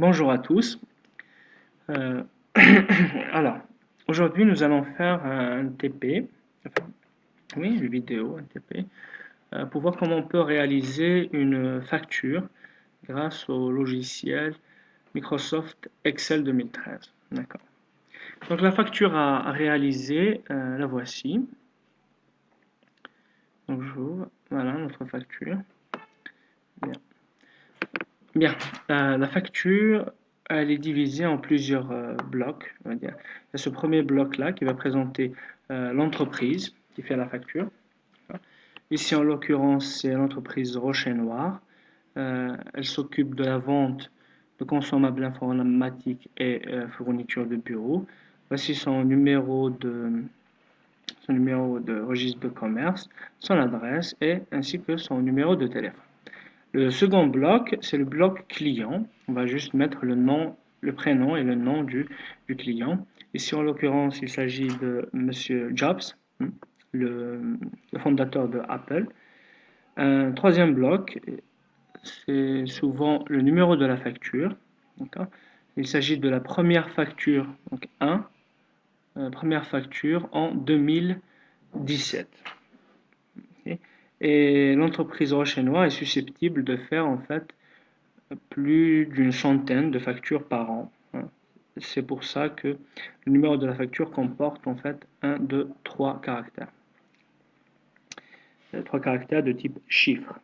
Bonjour à tous. Euh, alors, aujourd'hui nous allons faire un TP, enfin, oui, une vidéo, un TP, pour voir comment on peut réaliser une facture grâce au logiciel Microsoft Excel 2013. D'accord. Donc la facture à réaliser, la voici. Donc j'ouvre, voilà notre facture. Bien. Bien, la facture, elle est divisée en plusieurs blocs, on va dire. Il y a ce premier bloc-là qui va présenter l'entreprise qui fait la facture. Ici, en l'occurrence, c'est l'entreprise Rocher Noir. Elle s'occupe de la vente de consommables informatiques et fournitures de bureau. Voici son numéro de registre de commerce, son adresse et ainsi que son numéro de téléphone. Le second bloc, c'est le bloc client. On va juste mettre le nom, le prénom et le nom du client. Ici, en l'occurrence, il s'agit de Monsieur Jobs, le fondateur de Apple. Un troisième bloc, c'est souvent le numéro de la facture. Il s'agit de la première facture, donc 1, première facture en 2017. Okay. Et l'entreprise Rocher Noir est susceptible de faire en fait plus d'une centaine de factures par an. C'est pour ça que le numéro de la facture comporte en fait 1, 2, 3 caractères. 3 caractères de type chiffre.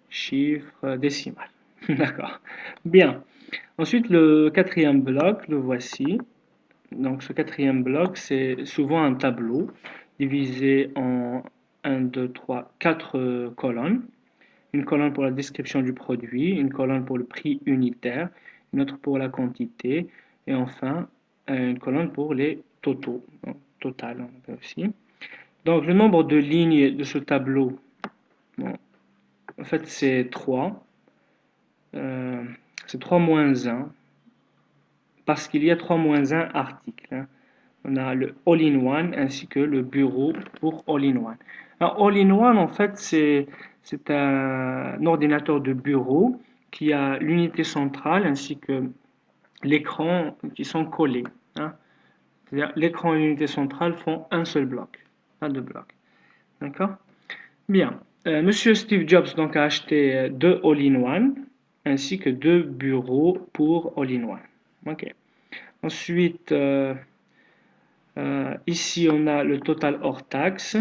Chiffre décimal. D'accord. Bien. Ensuite, le quatrième bloc, le voici. Donc, ce quatrième bloc, c'est souvent un tableau divisé en 1, 2, 3, 4 colonnes. Une colonne pour la description du produit, une colonne pour le prix unitaire, une autre pour la quantité, et enfin une colonne pour les totaux, donc, total on appelle aussi. Donc le nombre de lignes de ce tableau, bon, en fait c'est 3, c'est 3 moins 1, parce qu'il y a 3 moins 1 articles. On a le all-in-one ainsi que le bureau pour all-in-one. Alors all-in-one en fait c'est un ordinateur de bureau qui a l'unité centrale ainsi que l'écran qui sont collés. C'est-à-dire l'écran et l'unité centrale font un seul bloc, pas deux blocs. D'accord? Bien. Monsieur Steve Jobs donc a acheté 2 all-in-one ainsi que 2 bureaux pour all-in-one. Ok. Ensuite, ici on a le total hors taxe.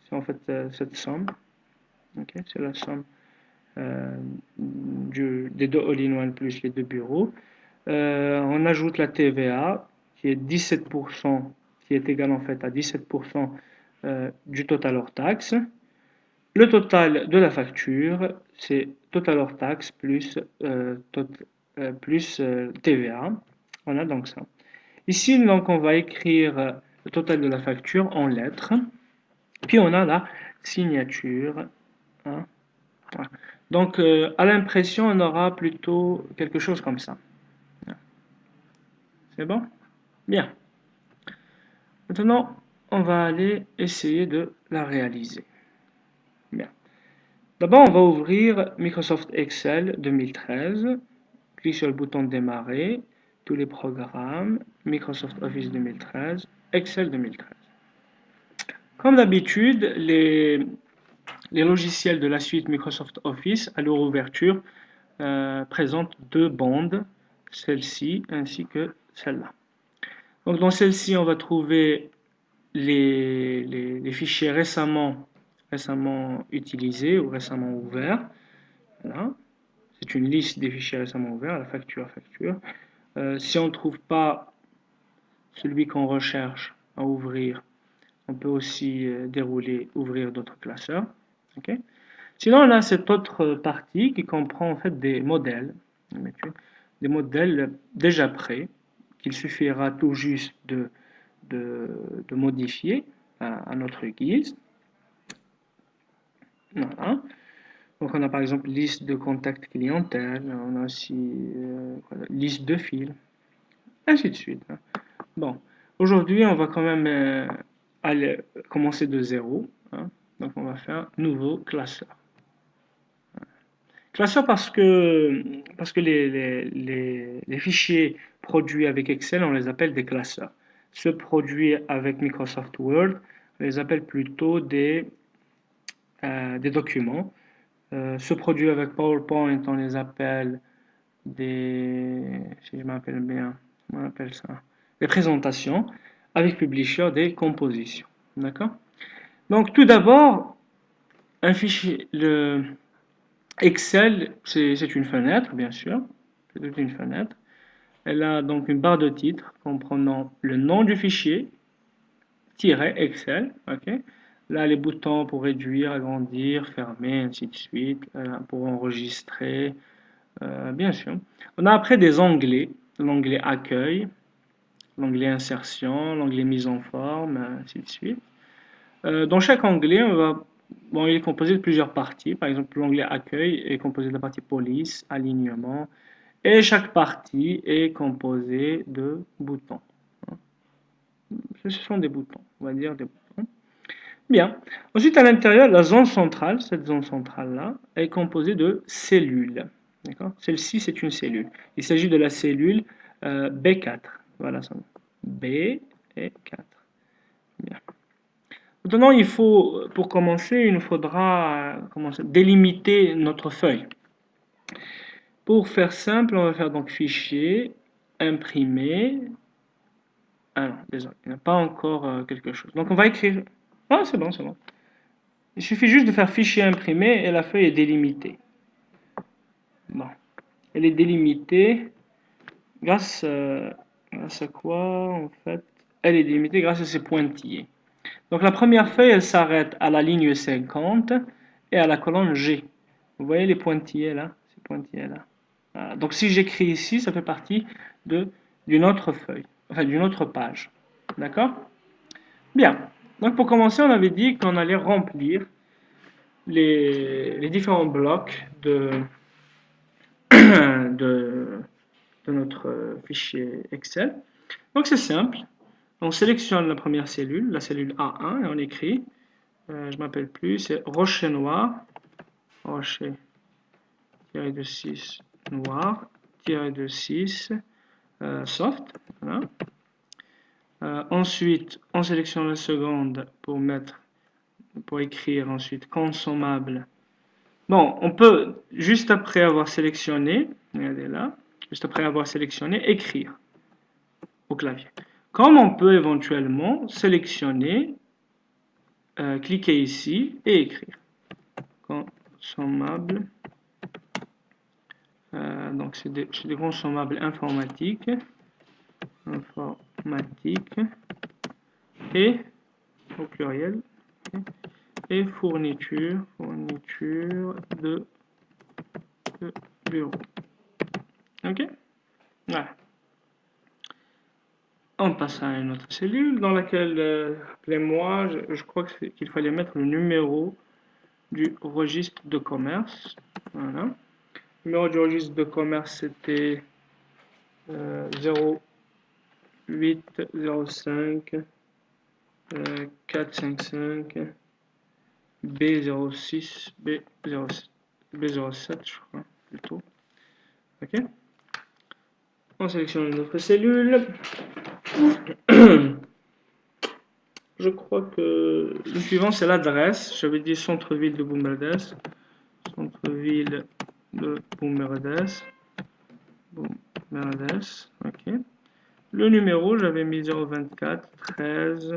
C'est en fait cette somme. Okay, c'est la somme des 2 all-in-one plus les 2 bureaux. On ajoute la TVA qui est 17%, qui est égale en fait à 17% du total hors taxe. Le total de la facture, c'est total hors taxe plus, TVA. On a donc ça. Ici, donc, on va écrire le total de la facture en lettres. Puis on a la signature. Voilà. Donc, à l'impression, on aura plutôt quelque chose comme ça. C'est bon? Bien. Maintenant, on va aller essayer de la réaliser. Bien. D'abord, on va ouvrir Microsoft Excel 2013. Clique sur le bouton démarrer, tous les programmes, Microsoft Office 2013, Excel 2013. Comme d'habitude, les logiciels de la suite Microsoft Office, à leur ouverture, présentent deux bandes, celle-ci ainsi que celle-là. Donc dans celle-ci, on va trouver les fichiers récemment utilisés ou récemment ouverts. Voilà. C'est une liste des fichiers récemment ouverts, la facture. Si on ne trouve pas celui qu'on recherche à ouvrir, on peut aussi ouvrir d'autres classeurs. Okay. Sinon, on a cette autre partie qui comprend en fait des modèles déjà prêts, qu'il suffira tout juste de modifier à notre guise. Voilà. Donc on a par exemple liste de contacts clientèle, on a aussi liste de fils, ainsi de suite. Bon, aujourd'hui on va quand même aller commencer de zéro. Donc on va faire nouveau classeur. Classeur parce que les fichiers produits avec Excel, on les appelle des classeurs. Ceux produits avec Microsoft Word, on les appelle plutôt des documents. Ceux produits avec PowerPoint, on les appelle si je m'appelle bien, comment on appelle ça? Des présentations. Avec Publisher, des compositions. D'accord? Donc, tout d'abord, un fichier, Excel, c'est une fenêtre, bien sûr. C'est toute une fenêtre. Elle a donc une barre de titre comprenant le nom du fichier, tiret Excel. Ok. Là, les boutons pour réduire, agrandir, fermer, ainsi de suite, pour enregistrer, bien sûr. On a après des onglets, l'onglet Accueil, l'onglet Insertion, l'onglet Mise en forme, ainsi de suite. Dans chaque onglet, bon, il est composé de plusieurs parties. Par exemple, l'onglet Accueil est composé de la partie Police, Alignement, et chaque partie est composée de boutons. Ce sont des boutons, on va dire des boutons. Bien. Ensuite, à l'intérieur, la zone centrale, cette zone centrale-là, est composée de cellules. Celle-ci, c'est une cellule. Il s'agit de la cellule B4. Voilà son nom. B et 4. Bien. Maintenant, pour commencer, il nous faudra délimiter notre feuille. Pour faire simple, on va faire donc fichier, imprimer. Ah non, désolé, il n'y a pas encore quelque chose. Donc on va écrire. Ah, c'est bon, c'est bon. Il suffit juste de faire fichier imprimé et la feuille est délimitée. Bon, elle est délimitée grâce à quoi en fait? Elle est délimitée grâce à ces pointillés. Donc la première feuille, elle s'arrête à la ligne 50 et à la colonne G. Vous voyez les pointillés là? Ces pointillés là. Voilà. Donc si j'écris ici, ça fait partie d'une autre feuille, enfin d'une autre page. D'accord? Bien. Donc pour commencer, on avait dit qu'on allait remplir les différents blocs de, de notre fichier Excel. Donc c'est simple. On sélectionne la première cellule, la cellule A1, et on écrit, je ne m'appelle plus, c'est rocher noir, rocher de 6 noir, de 6 soft. Voilà. Ensuite, on sélectionne la seconde pour écrire ensuite consommable. Bon, on peut, juste après avoir sélectionné, regardez là, juste après avoir sélectionné, écrire au clavier. Comme on peut éventuellement sélectionner, cliquer ici et écrire. Consommable. Donc c'est des consommables informatiques. Et au pluriel. Et fourniture de bureau. Ok? Voilà. On passe à une autre cellule dans laquelle, rappelez-moi, je crois qu'il fallait mettre le numéro du registre de commerce. Voilà. Le numéro du registre de commerce, c'était 0805 455 B06 B07, je crois, plutôt. Ok. On sélectionne une autre cellule. Je crois que le suivant, c'est l'adresse. J'avais dit centre-ville de Boumerdès. Centre-ville de Boumerdès. Boumerdès. Ok. Le numéro, j'avais mis 024 13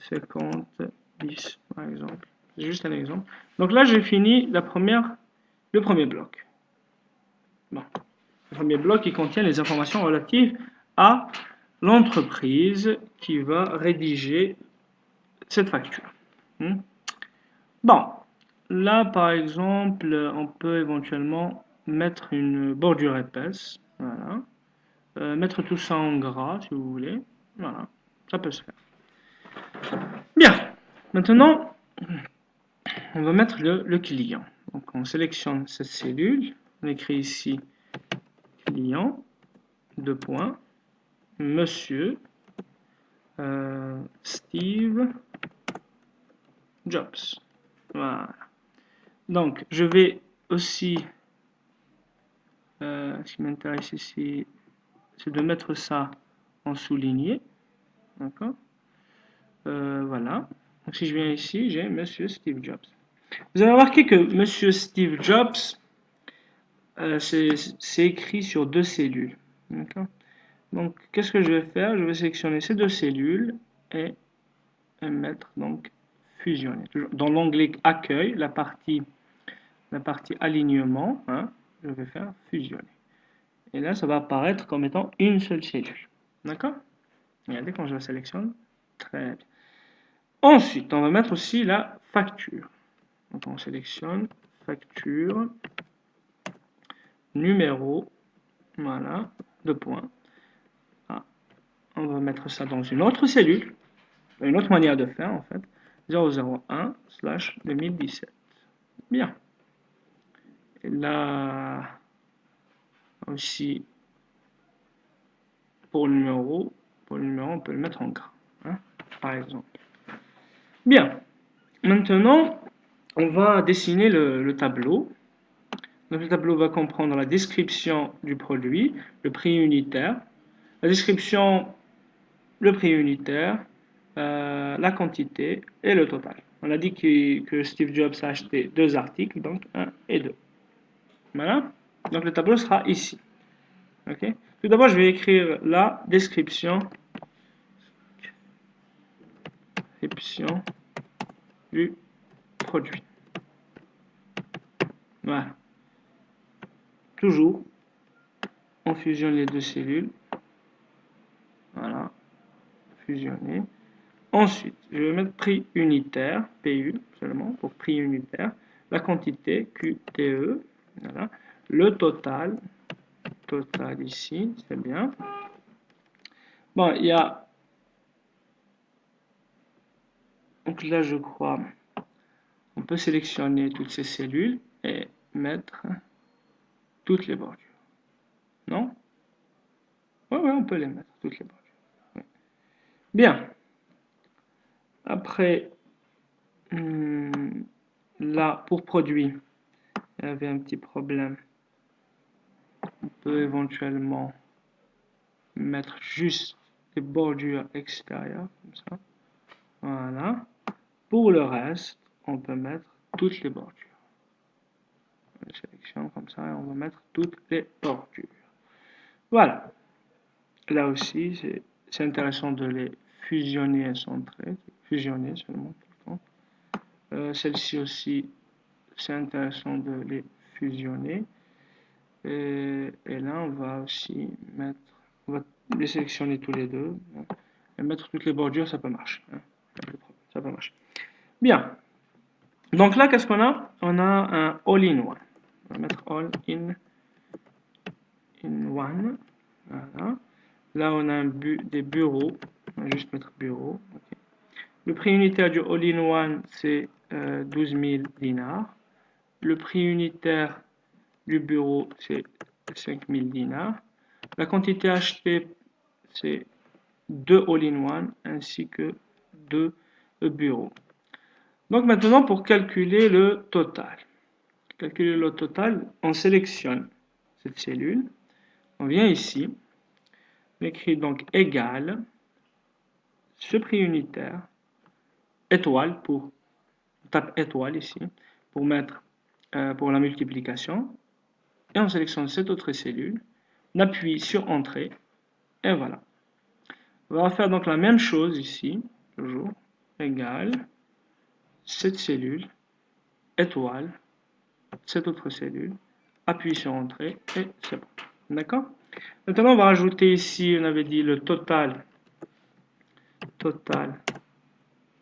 50 10, par exemple. C'est juste un exemple. Donc là, j'ai fini le premier bloc. Bon. Le premier bloc qui contient les informations relatives à l'entreprise qui va rédiger cette facture. Bon, là par exemple, on peut éventuellement mettre une bordure épaisse. Voilà. Mettre tout ça en gras si vous voulez. Voilà, ça peut se faire. Bien, maintenant, on va mettre le client. Donc on sélectionne cette cellule, on écrit ici client, deux points, monsieur Steve Jobs. Voilà. Donc je vais aussi, ce qui m'intéresse ici, c'est de mettre ça en souligné. D'accord? Voilà. Donc si je viens ici, j'ai Monsieur Steve Jobs. Vous avez remarqué que Monsieur Steve Jobs, c'est écrit sur 2 cellules. D'accord? Donc, qu'est-ce que je vais faire? Je vais sélectionner ces 2 cellules et mettre donc fusionner. Dans l'onglet accueil, la partie alignement, hein, je vais faire fusionner. Et là, ça va apparaître comme étant une seule cellule. D'accord? Regardez quand je la sélectionne. Très bien. Ensuite, on va mettre aussi la facture. Donc, on sélectionne facture, numéro, voilà, 2 points. Ah, on va mettre ça dans une autre cellule, une autre manière de faire en fait. 001/2017. Bien. Et là aussi, pour le numéro, on peut le mettre en gras, hein, par exemple. Bien. Maintenant, on va dessiner le tableau. Donc, le tableau va comprendre la description du produit, le prix unitaire, la description, le prix unitaire, la quantité et le total. On a dit que Steve Jobs a acheté 2 articles, donc 1 et 2. Voilà. Donc le tableau sera ici. Okay. Tout d'abord, je vais écrire la description du produit. Voilà. Toujours, on fusionne les 2 cellules. Voilà. Fusionner. Ensuite, je vais mettre prix unitaire, PU seulement, pour prix unitaire. La quantité, QTE. Voilà. Le total ici, c'est bien. Bon, il y a... Donc là, je crois, on peut sélectionner toutes ces cellules et mettre toutes les bordures. Non? Oui, on peut les mettre, toutes les bordures. Ouais. Bien. Après, là, pour produit, il y avait un petit problème. On peut éventuellement mettre juste des bordures extérieures, comme ça. Voilà. Pour le reste, on peut mettre toutes les bordures. On sélectionne comme ça et on va mettre toutes les bordures. Voilà. Là aussi, c'est intéressant de les fusionner et centrer. Fusionner seulement tout le temps. Celle-ci aussi, c'est intéressant de les fusionner. Et là, on va aussi mettre, on va les sélectionner tous les deux. Et mettre toutes les bordures, ça peut marcher. Hein. Ça peut marcher. Bien. Donc là, qu'est-ce qu'on a? On a un all-in-one. On va mettre all-in-one. Voilà. Là, on a des bureaux. On va juste mettre bureau. Okay. Le prix unitaire du all-in-one, c'est 12 000 dinars. Le prix unitaire du bureau, c'est 5 000 dinars. La quantité achetée, c'est 2 all-in-one ainsi que 2 bureaux. Donc maintenant, pour calculer le total. Calculer le total, on sélectionne cette cellule. On vient ici. On écrit donc égal ce prix unitaire, étoile on tape étoile ici, pour mettre pour la multiplication. Et on sélectionne cette autre cellule. On appuie sur Entrée. Et voilà. On va faire donc la même chose ici, toujours, égal cette cellule, étoile, cette autre cellule, appuie sur Entrée, et c'est bon. D'accord? Maintenant, on va rajouter ici, on avait dit le total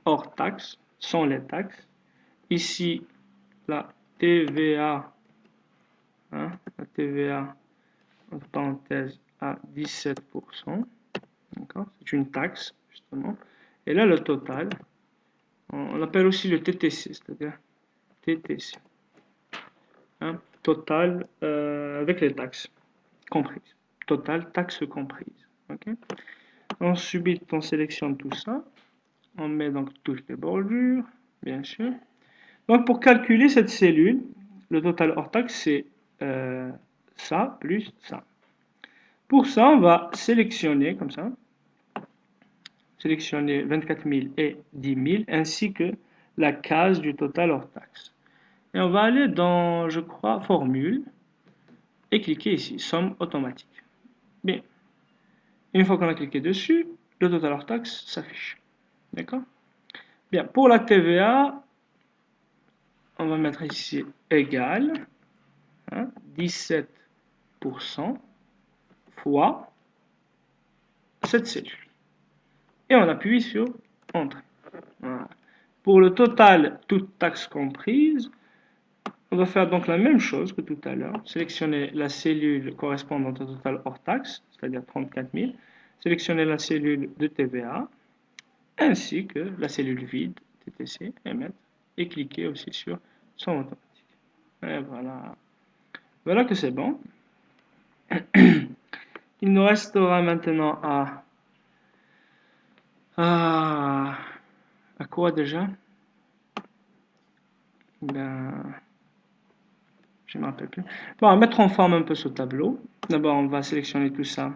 hors taxe, sans les taxes. Ici, la TVA, hein, la TVA, entre parenthèses, à 17%. C'est une taxe, justement. Et là, le total, on l'appelle aussi le TTC, c'est-à-dire TTC. Hein, total avec les taxes comprises. Total, taxes comprises. Okay. Ensuite, on sélectionne tout ça. On met donc toutes les bordures, bien sûr. Donc, pour calculer cette cellule, Le total hors taxe, c'est ça plus ça. Pour ça, on va sélectionner comme ça, sélectionner 24 000 et 10 000 ainsi que la case du total hors taxe. Et on va aller dans, je crois, formule et cliquer ici, somme automatique. Bien. Une fois qu'on a cliqué dessus, le total hors taxe s'affiche. D'accord? Bien. Pour la TVA, on va mettre ici égal 17% fois cette cellule. Et on appuie sur Entrée. Voilà. Pour le total, toutes taxes comprises, on va faire donc la même chose que tout à l'heure. Sélectionner la cellule correspondante au total hors taxe, c'est-à-dire 34 000. Sélectionner la cellule de TVA, ainsi que la cellule vide, TTC, émettre, et cliquer aussi sur Somme automatique. Et voilà. Voilà que c'est bon. Il nous restera maintenant à quoi déjà? Ben, je ne me rappelle plus. Bon, on va mettre en forme un peu ce tableau. D'abord, on va sélectionner tout ça,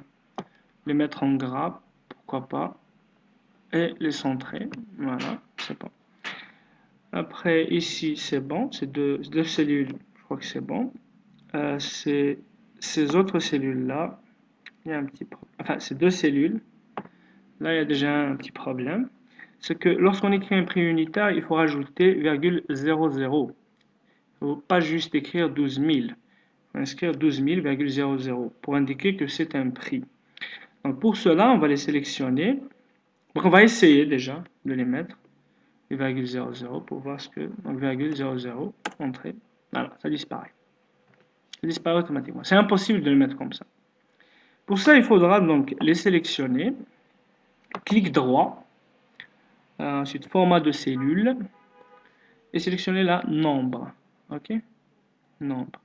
les mettre en gras, pourquoi pas, et les centrer. Voilà, c'est bon. Après, ici, c'est bon, c'est deux cellules, je crois que c'est bon. Ces autres cellules-là, il y a un petit problème. Enfin, ces deux cellules, là, il y a déjà un petit problème. C'est que lorsqu'on écrit un prix unitaire, il faut rajouter ,00. Il ne faut pas juste écrire 12 000. Il faut inscrire 12 000,00 pour indiquer que c'est un prix. Donc pour cela, on va les sélectionner. Donc on va essayer déjà de les mettre, les ,00 pour voir ce que... Donc ,00, entrée. Voilà, ça disparaît. Ça disparaît automatiquement. C'est impossible de les mettre comme ça. Pour ça, il faudra donc les sélectionner. Clic droit. Ensuite, format de cellule. Et sélectionner la nombre. OK? Nombre.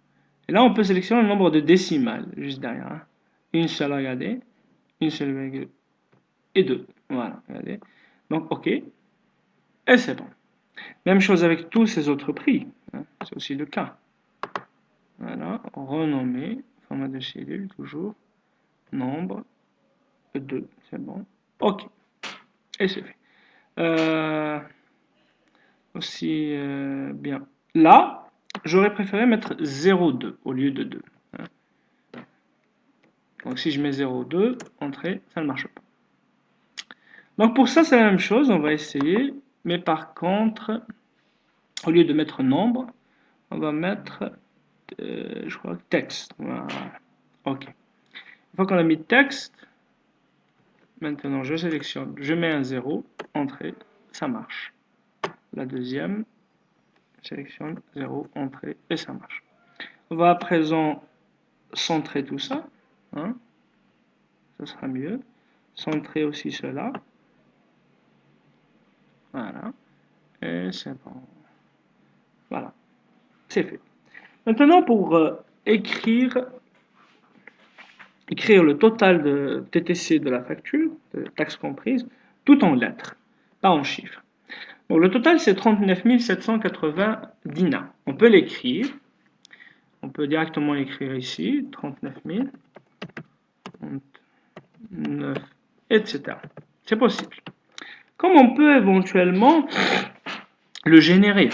Et là, on peut sélectionner le nombre de décimales, juste derrière. Hein. Une seule, regardez. Une seule virgule. Et deux. Voilà, regardez. Donc, OK. Et c'est bon. Même chose avec tous ces autres prix. Hein. C'est aussi le cas. Voilà. Renommer. Format de cellule, toujours. Nombre. 2. C'est bon. OK. Et c'est fait. Aussi, bien. Là, j'aurais préféré mettre 0,2 au lieu de 2. Hein. Donc si je mets 0,2, entrée, ça ne marche pas. Donc pour ça, c'est la même chose, on va essayer. Mais par contre, au lieu de mettre nombre, on va mettre, je crois, texte. Voilà. OK. Une fois qu'on a mis texte, maintenant je sélectionne, je mets un 0, entrée, ça marche. La deuxième, je sélectionne 0, entrée, et ça marche. On va à présent centrer tout ça. Hein. Ça sera mieux. Centrer aussi cela. Voilà. Et c'est bon. Voilà. C'est fait. Maintenant, pour écrire le total de TTC de la facture, de taxes comprises, tout en lettres, pas en chiffres. Donc, le total, c'est 39 780 dinars. On peut l'écrire. On peut directement l'écrire ici. 39 000, 39, etc. C'est possible. Comme on peut éventuellement le générer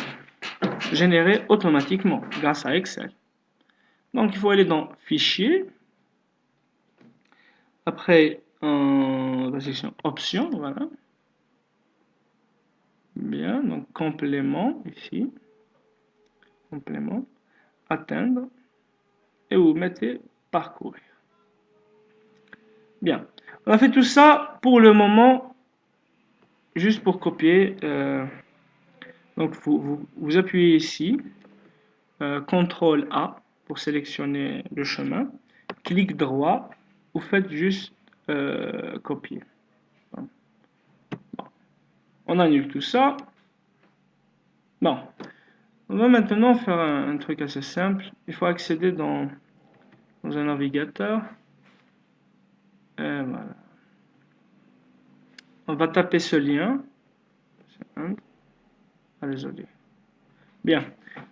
automatiquement grâce à Excel. Donc il faut aller dans Fichier, après la section Options, voilà. Bien, donc complément ici, complément, atteindre, et vous mettez parcourir. Bien, on a fait tout ça pour le moment, juste pour copier. Donc vous appuyez ici, CTRL A pour sélectionner le chemin, clic droit, vous faites juste copier. Bon. On annule tout ça. Bon, on va maintenant faire un truc assez simple. Il faut accéder dans un navigateur. Et voilà. On va taper ce lien. Ah, désolé. Bien.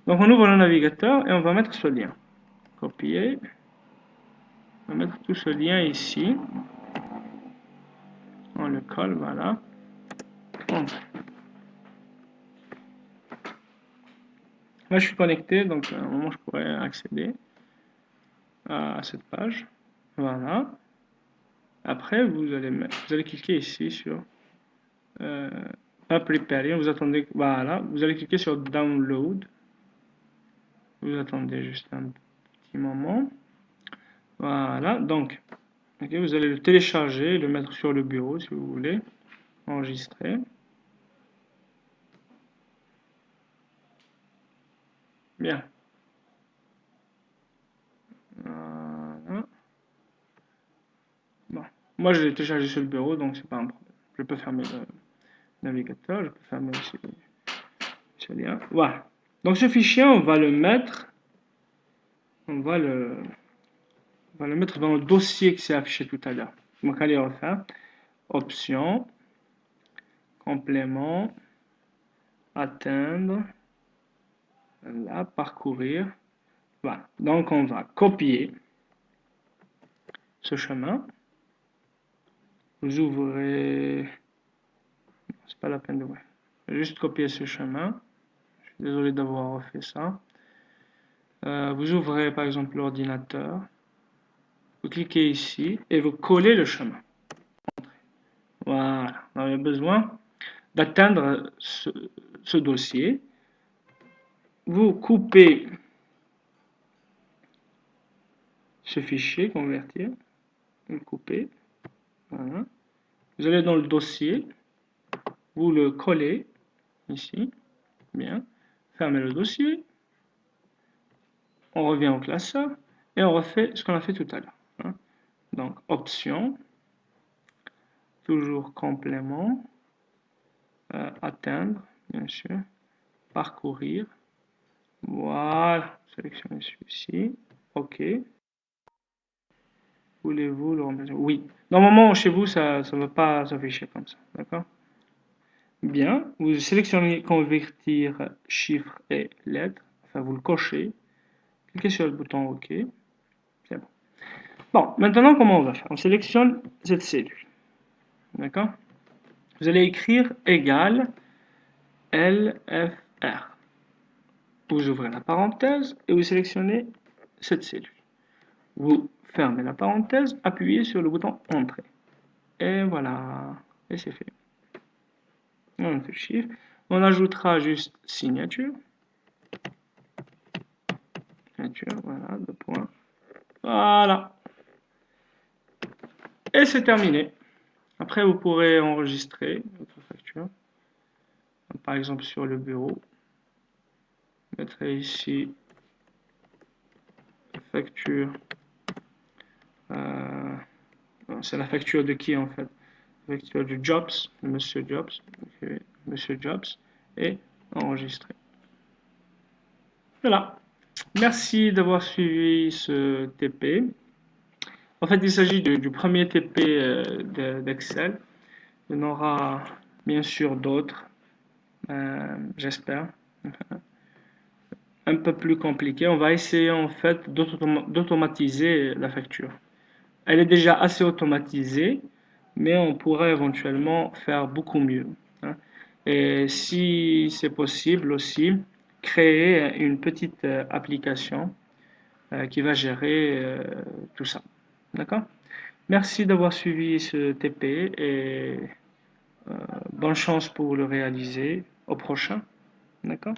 Donc on ouvre le navigateur et on va mettre ce lien. Copier. On va mettre tout ce lien ici. On le colle, voilà. Là, je suis connecté, donc à un moment, je pourrais accéder à cette page. Voilà. Après, vous allez cliquer ici sur pas préparer. Vous attendez, voilà. Vous allez cliquer sur Download. Vous attendez juste un petit moment. Voilà. Donc, okay, vous allez le télécharger, le mettre sur le bureau si vous voulez. Enregistrer. Bien. Voilà. Bon. Moi, je l'ai téléchargé sur le bureau, donc c'est pas un problème. Je peux fermer le navigateur, je peux fermer aussi ce lien. Voilà. Donc ce fichier, on va le, on va le mettre dans le dossier qui s'est affiché tout à l'heure. Donc allez refaire. Options, complément, atteindre, là, parcourir. Voilà. Donc on va copier ce chemin. Vous ouvrez. C'est pas la peine d'ouvrir. Juste copier ce chemin. Je suis désolé d'avoir refait ça. Vous ouvrez par exemple l'ordinateur. Vous cliquez ici et vous collez le chemin. Voilà. On a besoin d'atteindre ce dossier. Vous coupez ce fichier, convertir. Vous le coupez. Voilà. Vous allez dans le dossier. Vous le collez ici. Bien. Fermez le dossier. On revient au classeur et on refait ce qu'on a fait tout à l'heure. Donc, option, toujours complément, atteindre, bien sûr, parcourir. Voilà, sélectionnez celui-ci. OK. Voulez-vous le remplacer? Oui. Normalement, chez vous, ça ne va pas s'afficher comme ça. D'accord? Bien. Vous sélectionnez convertir chiffres et lettres. Enfin, vous le cochez. Cliquez sur le bouton OK. C'est bon. Bon, maintenant, comment on va faire? On sélectionne cette cellule. D'accord? Vous allez écrire égal LFR. Vous ouvrez la parenthèse et vous sélectionnez cette cellule. Vous fermez la parenthèse, appuyez sur le bouton Entrée. Et voilà. Et c'est fait. On fait le chiffre. On ajoutera juste signature. Signature, voilà, 2 points. Voilà. Et c'est terminé. Après, vous pourrez enregistrer votre facture. Par exemple, sur le bureau. Je mettrai ici la facture. C'est la facture de qui en fait? La facture de Jobs, de Monsieur Jobs. Okay. Monsieur Jobs. Et enregistrer. Voilà. Merci d'avoir suivi ce TP. En fait, il s'agit du premier TP d'Excel. Il y en aura bien sûr d'autres, j'espère, un peu plus compliqués. On va essayer en fait d'automatiser la facture. Elle est déjà assez automatisée, mais on pourrait éventuellement faire beaucoup mieux. Hein. Et si c'est possible aussi, créer une petite application qui va gérer tout ça. D'accord? Merci d'avoir suivi ce TP et bonne chance pour le réaliser au prochain. D'accord?